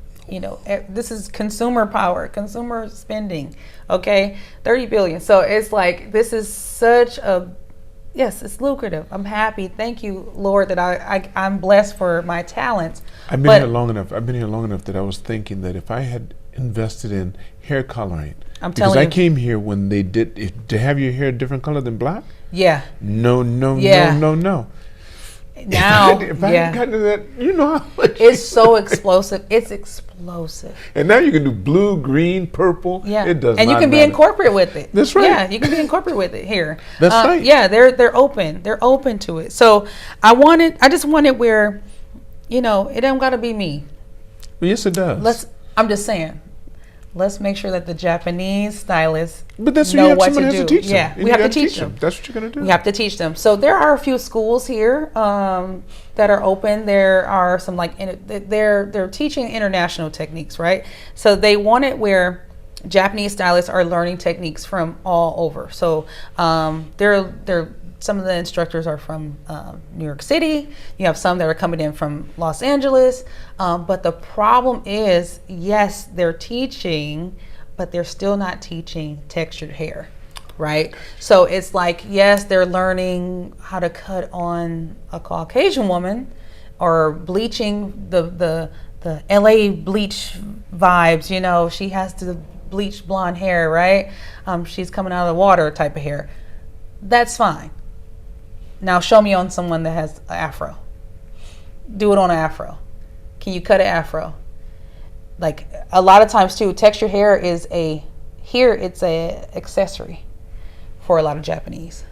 This is consumer power, consumer spending, okay? 30 billion. So it's like, this is yes, it's lucrative. I'm happy. Thank you, Lord, that I'm blessed for my talents. I've been here long enough that I was thinking that if I had invested in hair coloring, because I came here when they did to have your hair a different color than black. Yeah. No. Now, if I had gotten to that, you know how much it's so explosive. It's explosive. And now you can do blue, green, purple. Yeah, It does and not you can be matter. in corporate with it. That's right. Yeah, you can be in corporate with it here. That's right. Yeah, they're open. They're open to it. So I just wanted where, it don't got to be me. Well, yes, it does. I'm just saying. Let's make sure that the Japanese stylists But that's know what what someone to has do. to teach them. Yeah, And we you have to gotta teach them. That's what you're going to do. We have to teach them. So there are a few schools here that are open. There are some they're teaching international techniques, right? So they want it where Japanese stylists are learning techniques from all over. So they're some of the instructors are from New York City. You have some that are coming in from Los Angeles. But the problem is, yes, they're teaching, but they're still not teaching textured hair, right? So it's like, yes, they're learning how to cut on a Caucasian woman or bleaching the LA bleach vibes, she has to bleach blonde hair, right? She's coming out of the water type of hair. That's fine. Now show me on someone that has an afro. Do it on an afro. Can you cut an afro? Like a lot of times too, textured hair it's a accessory for a lot of Japanese.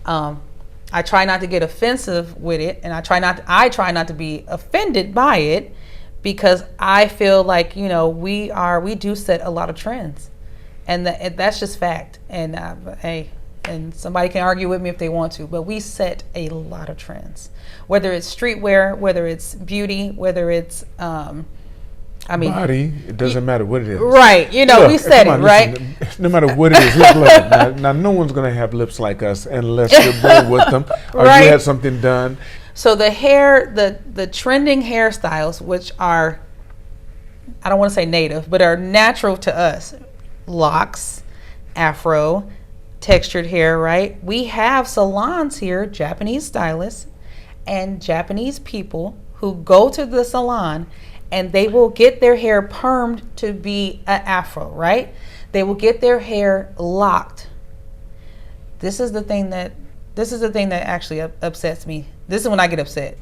I try not to get offensive with it, and I try not to be offended by it, because I feel like, we do set a lot of trends, and that's just fact. And hey, and somebody can argue with me if they want to, but we set a lot of trends, whether it's streetwear, whether it's beauty, whether it's body. It doesn't matter what it is, right? Look, we said it, right? Listen, no matter what it is, look, now no one's gonna have lips like us unless you're born with them or Right. you had something done. So the hair, the trending hairstyles, which are, I don't want to say native, but are natural to us, locks, afro, textured hair, right? We have salons here, Japanese stylists and Japanese people who go to the salon and they will get their hair permed to be an afro, right? They will get their hair locked. This is the thing that actually upsets me. This is when I get upset.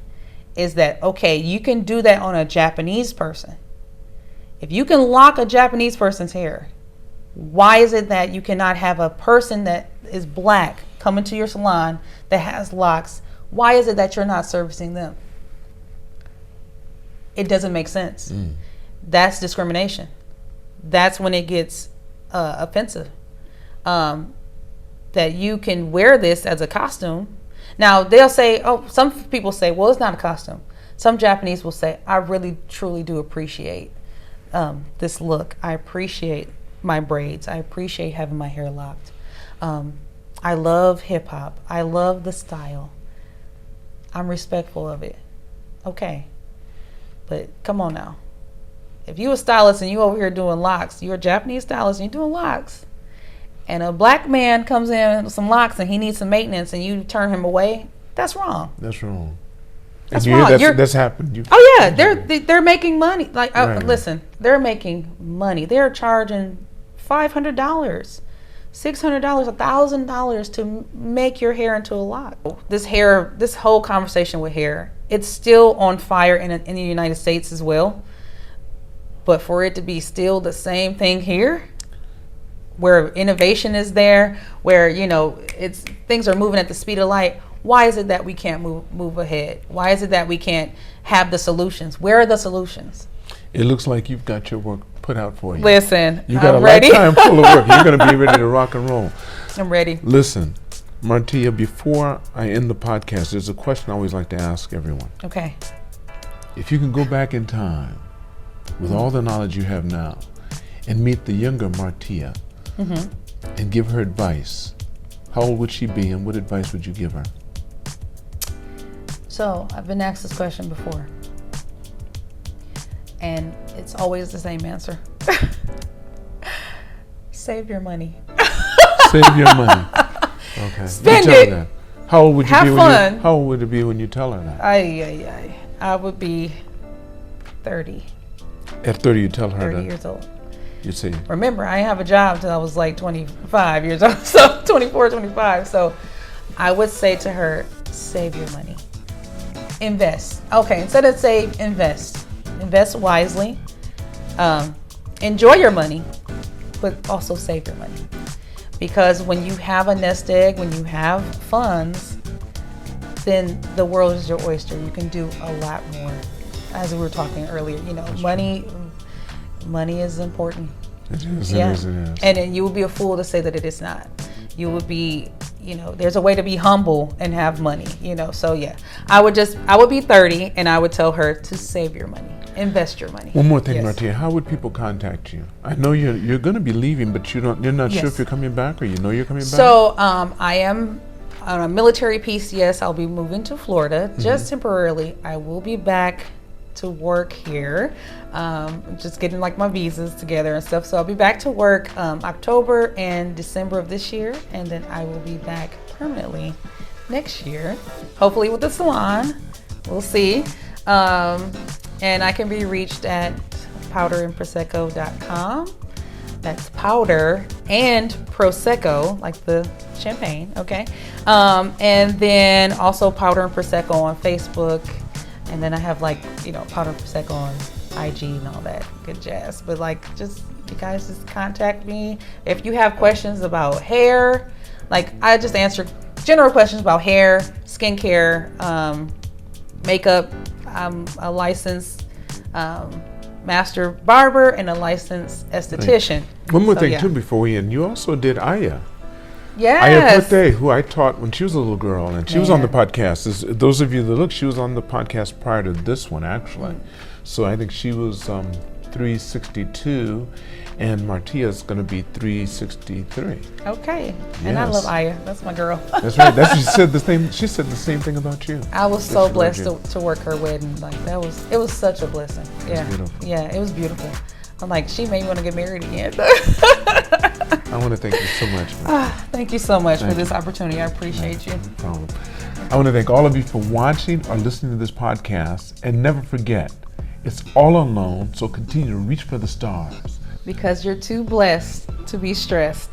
Is that, okay, you can do that on a Japanese person. If you can lock a Japanese person's hair, why is it that you cannot have a person that is black come into your salon that has locks? Why is it that you're not servicing them? It doesn't make sense. That's discrimination. That's when it gets offensive. That you can wear this as a costume. Now they'll say, some people say, well, it's not a costume. Some Japanese will say, I really truly do appreciate this look. I appreciate my braids. I appreciate having my hair locked. I love hip hop. I love the style. I'm respectful of it. Okay. But come on now. If you a stylist and you over here doing locks, you're a Japanese stylist and you're doing locks, and a black man comes in with some locks and he needs some maintenance and you turn him away, that's wrong. That's wrong. That's and wrong. That's happened. Oh yeah, they're making money. Like Right. Listen, they're making money. They're charging $500, $600, $1,000 to make your hair into a lock. This whole conversation with hair, it's still on fire in the United States as well. But for it to be still the same thing here, where innovation is there, where things are moving at the speed of light, why is it that we can't move ahead? Why is it that we can't have the solutions? Where are the solutions? It looks like you've got your work put out for you. Listen, you got I'm a ready. lifetime full of work. You're going to be ready to rock and roll. I'm ready. Listen, Martiya, before I end the podcast, there's a question I always like to ask everyone. Okay. If you can go back in time with all the knowledge you have now and meet the younger Martiya and give her advice, how old would she be and what advice would you give her? So I've been asked this question before, and it's always the same answer. Save your money. Save your money. Okay. Spend you tell it. her that. How old would you Have be fun. how old would it be when you tell her that? I would be 30. At 30 you tell her 30 that. years old. You see. Remember, I didn't have a job till I was like 25 years old, so 24, 25. So I would say to her, save your money. Invest. Okay, instead of save, invest. Invest wisely. Enjoy your money, but also save your money. Because when you have a nest egg, when you have funds, then the world is your oyster. You can do a lot more. As we were talking earlier, money is important. It is, Yeah. it is, it is. And then you would be a fool to say that it is not. You would be, there's a way to be humble and have money, So yeah, I would be 30 and I would tell her to save your money, invest your money. One more thing, Yes. Martiya, how would people contact you? I know you're going to be leaving, but you're not sure Yes. if you're coming back or you're coming back? So I am on a military PCS. I'll be moving to Florida just temporarily. I will be back to work here, just getting like my visas together and stuff. So I'll be back to work October and December of this year, and then I will be back permanently next year, hopefully with the salon. We'll see. And I can be reached at powderandprosecco.com. That's powder and prosecco, like the champagne. Okay, and then also Powder and Prosecco on Facebook. And then I have Powder and Prosecco on IG and all that good jazz. But you guys just contact me. If you have questions about hair, I just answer general questions about hair, skincare, makeup. I'm a licensed master barber and a licensed esthetician. One more So, thing yeah. too before we end. You also did Aya. Aya Yes. Pute, who I taught when she was a little girl, and she was on the podcast. Those of you that look, she was on the podcast prior to this one, actually. So I think she was 362, and Martiya's going to be 363. Okay. And I Yes. love Aya. That's my girl. That's right. That's what she said. She said the same thing about you. I was That so she loved blessed you. to work her wedding. Like it was such a blessing. Yeah. beautiful. Yeah, it was beautiful. I'm like, she made me want to get married again. I want to thank you so much. Thank you so much for Thank this you. opportunity. I appreciate you. No problem. I want to thank all of you for watching or listening to this podcast. And never forget, it's all unknown, so continue to reach for the stars. Because you're too blessed to be stressed.